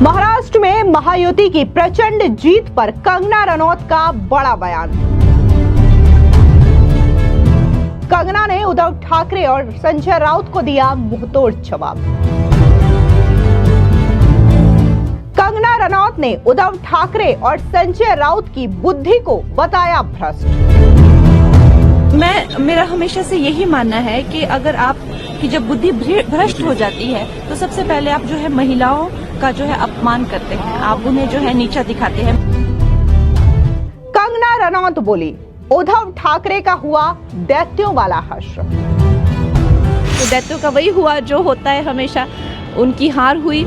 महाराष्ट्र में महायुति की प्रचंड जीत पर कंगना रनौत का बड़ा बयान। कंगना ने उद्धव ठाकरे और संजय राउत को दिया मुंहतोड़ जवाब। कंगना रनौत ने उद्धव ठाकरे और संजय राउत की बुद्धि को बताया भ्रष्ट। मेरा हमेशा से यही मानना है कि अगर आप की जब बुद्धि भ्रष्ट हो जाती है तो सबसे पहले आप जो है महिलाओं का जो है अपमान करते हैं, आप उन्हें जो है नीचा दिखाते हैं। कंगना रनौत बोली, उद्धव ठाकरे का हुआ दैत्यों वाला हश्र। तो दैत्यों का वही हुआ जो होता है हमेशा, उनकी हार हुई।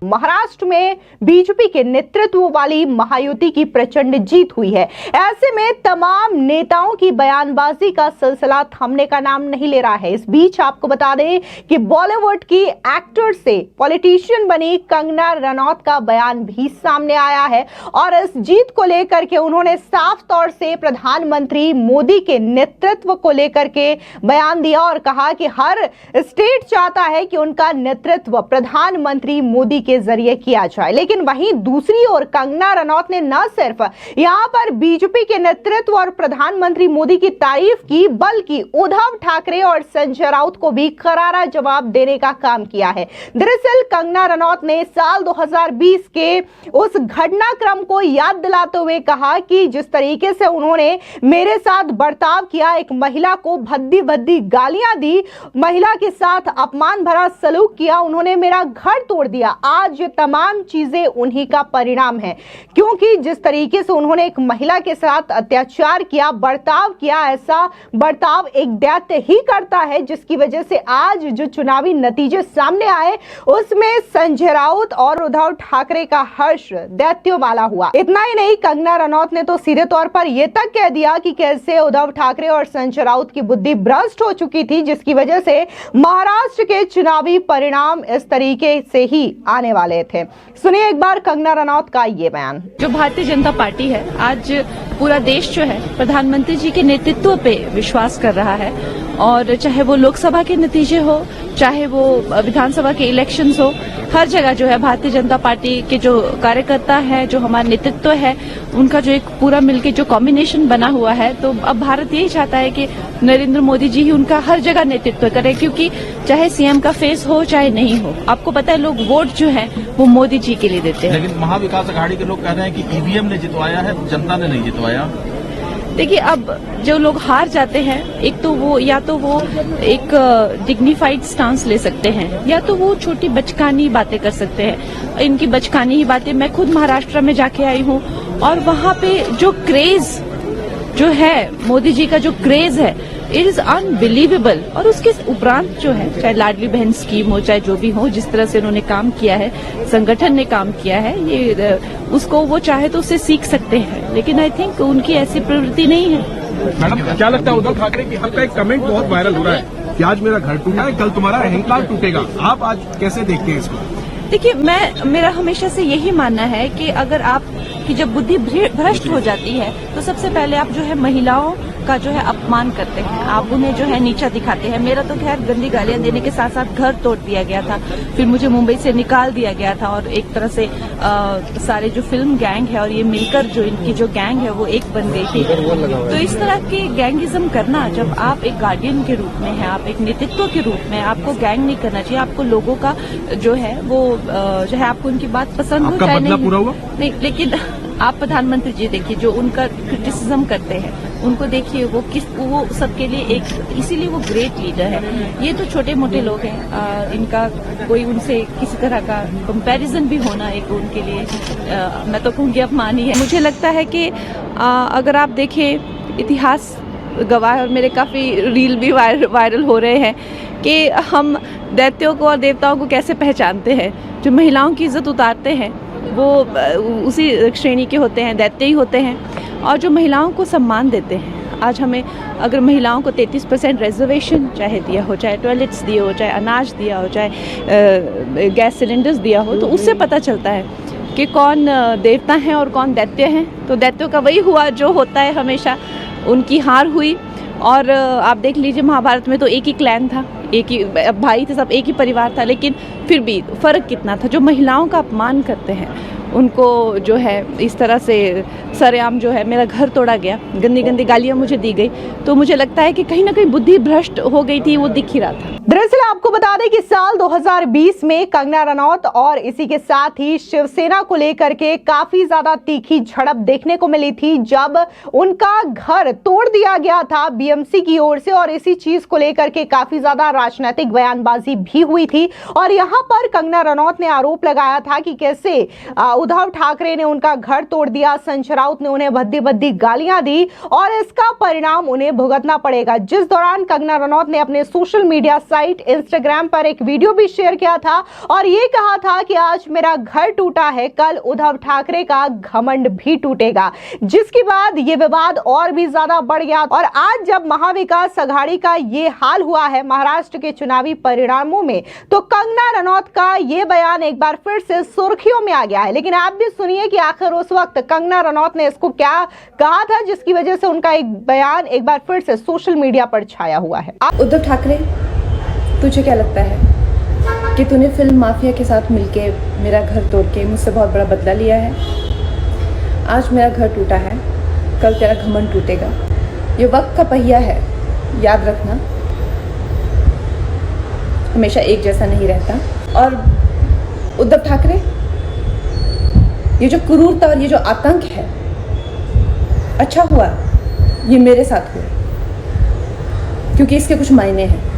महाराष्ट्र में बीजेपी के नेतृत्व वाली महायुति की प्रचंड जीत हुई है। ऐसे में तमाम नेताओं की बयानबाजी का सिलसिला थमने का नाम नहीं ले रहा है। इस बीच आपको बता दें कि बॉलीवुड की एक्टर से पॉलिटिशियन बनी कंगना रनौत का बयान भी सामने आया है और इस जीत को लेकर के उन्होंने साफ तौर से प्रधानमंत्री मोदी के नेतृत्व को लेकर के बयान दिया और कहा कि हर स्टेट चाहता है कि उनका नेतृत्व प्रधानमंत्री मोदी के जरिए किया जाए। लेकिन वहीं दूसरी ओर कंगना रनौत ने न सिर्फ यहां पर बीजेपी के नेतृत्व और प्रधानमंत्री मोदी की तारीफ की, बल्कि उद्धव ठाकरे और संजय राउत को भी करारा जवाब देने का काम किया है। दरअसल कंगना रनौत ने साल 2020 के उस घटनाक्रम को याद दिलाते हुए कहा कि जिस तरीके से उन्होंने मेरे साथ बर्ताव किया, एक महिला को भद्दी भद्दी गालियां दी, महिला के साथ अपमान भरा सलूक किया, उन्होंने मेरा घर तोड़ दिया। आज ये तमाम चीजें उन्हीं का परिणाम है, क्योंकि जिस तरीके से उन्होंने एक महिला के साथ अत्याचार किया, बर्ताव किया, ऐसा बर्ताव एक दैत्य ही करता है, जिसकी वजह से आज जो चुनावी नतीजे सामने आए उसमें संजय राउत और उद्धव ठाकरे का हर्ष दैत्यों वाला हुआ। इतना ही नहीं, कंगना रनौत ने तो सीधे तौर पर यह तक कह दिया कि कैसे उद्धव ठाकरे और संजय राउत की बुद्धि भ्रष्ट हो चुकी थी, जिसकी वजह से महाराष्ट्र के चुनावी परिणाम इस तरीके से ही आने वाले थे। सुनिए एक बार कंगना रनौत का ये बयान। जो भारतीय जनता पार्टी है, आज पूरा देश जो है प्रधानमंत्री जी के नेतृत्व पे विश्वास कर रहा है और चाहे वो लोकसभा के नतीजे हो, चाहे वो विधानसभा के इलेक्शंस हो, हर जगह जो है भारतीय जनता पार्टी के जो कार्यकर्ता है, जो हमारा नेतृत्व है, उनका जो एक पूरा मिलके जो कॉम्बिनेशन बना हुआ है, तो अब भारत यही चाहता है कि नरेंद्र मोदी जी ही उनका हर जगह नेतृत्व करें, क्योंकि चाहे सीएम का फेस हो चाहे नहीं हो, आपको पता है लोग वोट जो है वो मोदी जी के लिए देते हैं। लेकिन महाविकास अघाड़ी के लोग कह रहे हैं कि ईवीएम ने जितवाया है, जनता ने नहीं जितवाया। देखिए, अब जो लोग हार जाते हैं, एक तो वो या तो वो एक डिग्निफाइड स्टांस ले सकते हैं, या तो वो छोटी बचकानी बातें कर सकते हैं। इनकी बचकानी ही बातें, मैं खुद महाराष्ट्र में जाके आई हूँ और वहाँ पे जो क्रेज जो है, मोदी जी का जो क्रेज है, इट इज अनबिलीवेबल। और उसके उपरांत जो है, चाहे लाडली बहन स्कीम हो, चाहे जो भी हो, जिस तरह से उन्होंने काम किया है, संगठन ने काम किया है, ये उसको वो चाहे तो उससे सीख सकते हैं, लेकिन आई थिंक उनकी ऐसी प्रवृत्ति नहीं है। मैडम, क्या लगता है उद्धव ठाकरे की आपका एक कमेंट बहुत वायरल हो रहा है कि आज मेरा घर टूटा है, कल तुम्हारा अहंकार टूटेगा, आप आज कैसे देखते हैं इसको? देखिए, मेरा हमेशा से यही मानना है कि अगर आप की जब बुद्धि भ्रष्ट हो जाती है तो सबसे पहले आप जो है महिलाओं का जो है अपमान करते हैं, आप उन्हें जो है नीचा दिखाते हैं। मेरा तो खैर गंदी गालियां देने के साथ साथ घर तोड़ दिया गया था, फिर मुझे मुंबई से निकाल दिया गया था और एक तरह से सारे जो फिल्म गैंग है और ये मिलकर जो इनकी जो गैंग है वो एक बन गई थी। तो इस तरह के गैंगिज्म करना, जब आप एक गार्डियन के रूप में हैं, आप एक नेतृत्व के रूप में, आपको गैंग नहीं करना चाहिए। आपको लोगों का जो है वो जो है आपको उनकी बात पसंद हो चाहे नहीं, लेकिन आप प्रधानमंत्री जी देखिए, जो उनका क्रिटिसिज्म करते हैं उनको देखिए, वो सबके लिए एक, इसीलिए वो ग्रेट लीडर है। ये तो छोटे मोटे लोग हैं, इनका कोई उनसे किसी तरह का कंपैरिजन भी होना एक उनके लिए मैं तो कहूँगी अपमान ही है। मुझे लगता है कि अगर आप देखें, इतिहास गवाह है और मेरे काफ़ी रील भी वायरल हो रहे हैं कि हम दैत्यों को और देवताओं को कैसे पहचानते हैं। जो महिलाओं की इज्जत उतारते हैं वो उसी श्रेणी के होते हैं, दैत्य ही होते हैं। और जो महिलाओं को सम्मान देते हैं, आज हमें अगर महिलाओं को 33% रिजर्वेशन चाहे दिया हो, चाहे टॉयलेट्स दिए हो, चाहे अनाज दिया हो, चाहे गैस सिलेंडर्स दिया हो, तो उससे पता चलता है कि कौन देवता हैं और कौन दैत्य हैं। तो दैत्यों का वही हुआ जो होता है हमेशा, उनकी हार हुई। और आप देख लीजिए, महाभारत में तो एक ही क्लैन था, एक ही भाई थे, सब एक ही परिवार था, लेकिन फिर भी फ़र्क कितना था। जो महिलाओं का अपमान करते हैं उनको जो है इस तरह से सरेआम जो है मेरा घर तोड़ा गया, गंदी गंदी गालियाँ मुझे दी गई, तो मुझे लगता है कि कहीं ना कहीं बुद्धि भ्रष्ट हो गई थी, वो दिख ही रहा था। दरअसल आपको बता दें कि साल 2020 में कंगना रनौत और इसी के साथ ही शिवसेना को लेकर के काफी ज्यादा तीखी झड़प देखने को मिली थी, जब उनका घर तोड़ दिया गया था बीएमसी की ओर से, और इसी चीज को लेकर के काफी ज्यादा राजनीतिक बयानबाजी भी हुई थी। और यहां पर कंगना रनौत ने आरोप लगाया था कि कैसे उद्धव ठाकरे ने उनका घर तोड़ दिया, संजय राउत ने उन्हें भद्दी भद्दी गालियां दी और इसका परिणाम उन्हें भुगतना पड़ेगा। जिस दौरान कंगना रनौत ने अपने सोशल मीडिया साइट इंस्टाग्राम पर एक वीडियो भी शेयर किया था और ये कहा था कि आज मेरा घर टूटा है, कल उद्धव ठाकरे का घमंड भी टूटेगा, जिसके बाद ये विवाद और भी ज्यादा बढ़ गया। और आज जब महाविकास अघाड़ी का ये हाल हुआ है महाराष्ट्र के चुनावी परिणामों में, तो कंगना रनौत का ये बयान एक बार फिर से सुर्खियों में आ गया है। लेकिन आप भी सुनिए कि आखिर उस वक्त कंगना रनौत ने इसको क्या कहा था, जिसकी वजह से उनका एक बयान एक बार फिर से सोशल मीडिया पर छाया हुआ है। उद्धव ठाकरे, तुझे क्या लगता है कि तूने फिल्म माफिया के साथ मिलके मेरा घर तोड़ के मुझसे बहुत बड़ा बदला लिया है? आज मेरा घर टूटा है, कल तेरा घमंड टूटेगा। ये वक्त का पहिया है, याद रखना, हमेशा एक जैसा नहीं रहता। और उद्धव ठाकरे, ये जो क्रूरता और ये जो आतंक है, अच्छा हुआ ये मेरे साथ हुआ, क्योंकि इसके कुछ मायने हैं।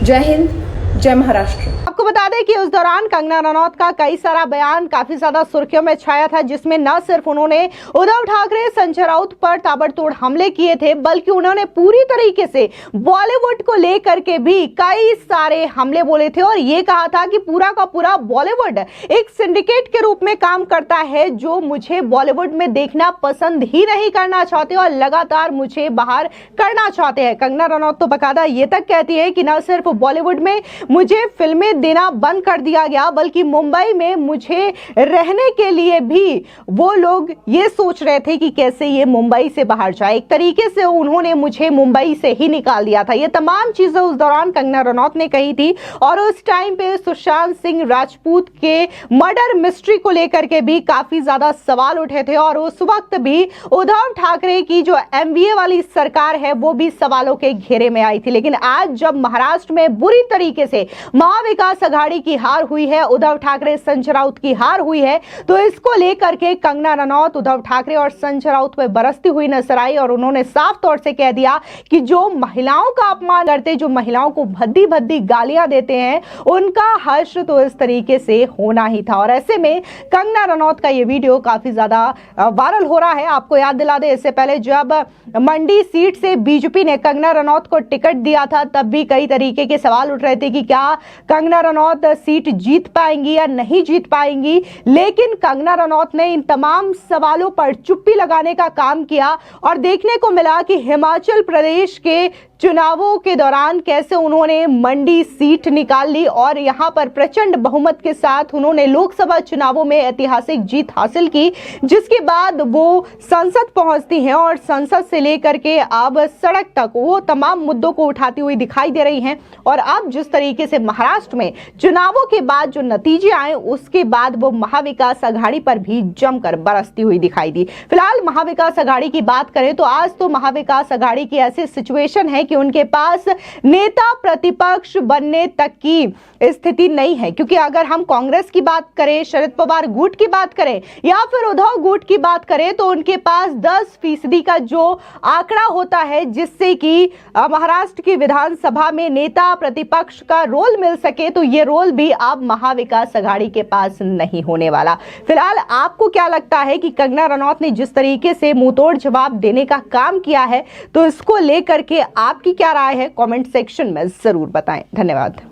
जय हिंद, जय महाराष्ट्र। आपको बता दें कि उस दौरान कंगना रनौत का कई सारा बयान काफी ज्यादा सुर्खियों में छाया था, जिसमें न सिर्फ उन्होंने उद्धव ठाकरे संजय राउत पर ताबड़तोड़ हमले किए थे, बल्कि उन्होंने पूरी तरीके से बॉलीवुड को लेकर के भी कई सारे हमले बोले थे और ये कहा था कि पूरा का पूरा बॉलीवुड एक सिंडिकेट के रूप में काम करता है, जो मुझे बॉलीवुड में देखना पसंद ही नहीं करना चाहते और लगातार मुझे बाहर करना चाहते हैं। कंगना रनौत तो बकायदा ये तक कहती है कि न सिर्फ बॉलीवुड में मुझे फिल्में देना बंद कर दिया गया, बल्कि मुंबई में मुझे रहने के लिए भी वो लोग ये सोच रहे थे कि कैसे ये मुंबई से बाहर जाए। एक तरीके से उन्होंने मुझे मुंबई से ही निकाल दिया था। ये तमाम चीजें उस दौरान कंगना रनौत ने कही थी और उस टाइम पे सुशांत सिंह राजपूत के मर्डर मिस्ट्री को लेकर के भी काफी ज्यादा सवाल उठे थे और उस वक्त भी उद्धव ठाकरे की जो एमवीए वाली सरकार है वो भी सवालों के घेरे में आई थी। लेकिन आज जब महाराष्ट्र में बुरी तरीके से महाविकास अघाड़ी की हार हुई है, उद्धव ठाकरे संजय राउत की हार हुई है, तो इसको लेकर के कंगना रनौत उद्धव ठाकरे और संजय राउत पर बरसती हुई नजर आई और उन्होंने साफ तौर से कह दिया कि जो महिलाओं का अपमान करते, जो महिलाओं को भद्दी भद्दी गालियां देते हैं, उनका हश्र तो इस तरीके से होना ही था। और ऐसे में कंगना रनौत का ये वीडियो काफी ज्यादा वायरल हो रहा है। आपको याद दिला दे, इससे पहले जब मंडी सीट से बीजेपी ने कंगना रनौत को टिकट दिया था, तब भी कई तरीके के सवाल उठ रहे थे कि क्या कंगना रनौत सीट जीत पाएंगी या नहीं जीत पाएंगी। लेकिन कंगना रनौत ने इन तमाम सवालों पर चुप्पी लगाने का काम किया और देखने को मिला कि हिमाचल प्रदेश के चुनावों के दौरान कैसे उन्होंने मंडी सीट निकाल ली और यहां पर प्रचंड बहुमत के साथ उन्होंने लोकसभा चुनावों में ऐतिहासिक जीत हासिल की, जिसके बाद वो संसद पहुंचती हैं और संसद से लेकर के अब सड़क तक वो तमाम मुद्दों को उठाती हुई दिखाई दे रही हैं। और अब जिस तरीके से महाराष्ट्र में चुनावों के बाद जो नतीजे आए, उसके बाद वो महाविकास अघाड़ी पर भी जमकर बरसती हुई दिखाई दी। फिलहाल महाविकास अघाड़ी की बात करें तो आज तो महाविकास अघाड़ी की ऐसी सिचुएशन है कि उनके पास नेता प्रतिपक्ष बनने तक की स्थिति नहीं है, क्योंकि अगर हम कांग्रेस की बात करें, शरद पवार गुट की बात करें या फिर उद्धव गुट की बात करें, तो उनके पास 10% का जो आंकड़ा होता है जिससे कि महाराष्ट्र की विधानसभा में नेता प्रतिपक्ष का रोल मिल सके, तो ये रोल भी अब महाविकास अघाड़ी के पास नहीं होने वाला। फिलहाल आपको क्या लगता है कि कंगना रनौत ने जिस तरीके से मुंहतोड़ जवाब देने का काम किया है, तो इसको लेकर के आपकी क्या राय है? कमेंट सेक्शन में जरूर बताएं। धन्यवाद।